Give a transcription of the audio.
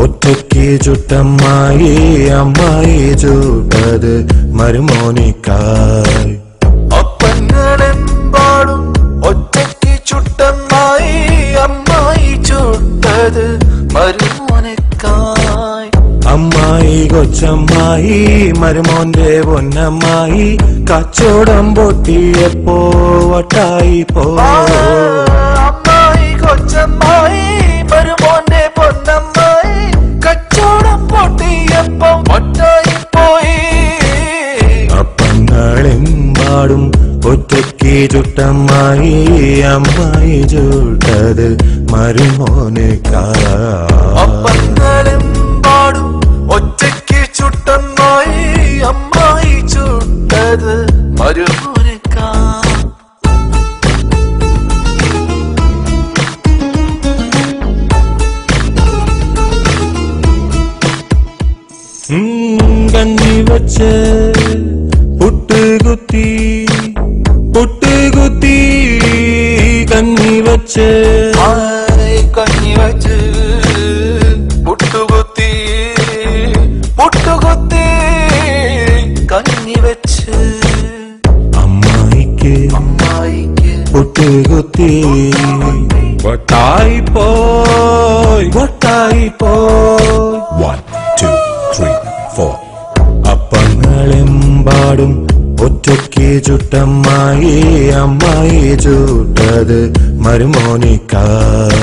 ഒറ്റയ്ക്ക് ചുട്ടമ്മായി അമ്മായി ചുട്ടത് മരുമോനിക്കായി. അപ്പങ്ങളെമ്പാടും ഒറ്റയ്ക്ക് ചുട്ടമ്മായി അമ്മായി ചുട്ടത് മരുമോനിക്കായി. അമ്മായി കൊച്ചമ്മായി മരുമോന്റെ പൊന്നമ്മായി കച്ചവടം പൊട്ടിയപ്പോ വട്ടായി പോ. അമ്മായി കൊച്ചമ്മായി മരുമോന്റെ പൊന്നമ്മായി കച്ചവടം പൊട്ടിയപ്പോ വട്ടായി പോയി. അപ്പങ്ങളെമ്പാടും ഒറ്റയ്ക്ക് ചുട്ടമ്മായി അമ്മായി ചുട്ടത് മരുമോനിക്കായി. അപ്പങ്ങളെമ്പാടും ഒറ്റയ്ക്ക് ചുട്ടമ്മായി അമ്മായി ചുട്ടത് മരുമോനിക്കായി. കഞ്ഞി വച്ച് പുട്ടുകുത്തി പുട്ടുകുത്തി കഞ്ഞി വച്ച് കഞ്ഞി വച്ച് പുട്ടുകുത്തി പുട്ടുകുത്തി കഞ്ഞി വെച്ച് അമ്മായിക്ക് പുട്ടുകുത്തി വട്ടായി പോയി വട്ടായി പോയി. 1 2 3 4 അപ്പങ്ങളെമ്പാടും ഒറ്റയ്ക്ക് ചുട്ടമ്മായി അമ്മായി ചുട്ടത് മരുമോനിക്കായി.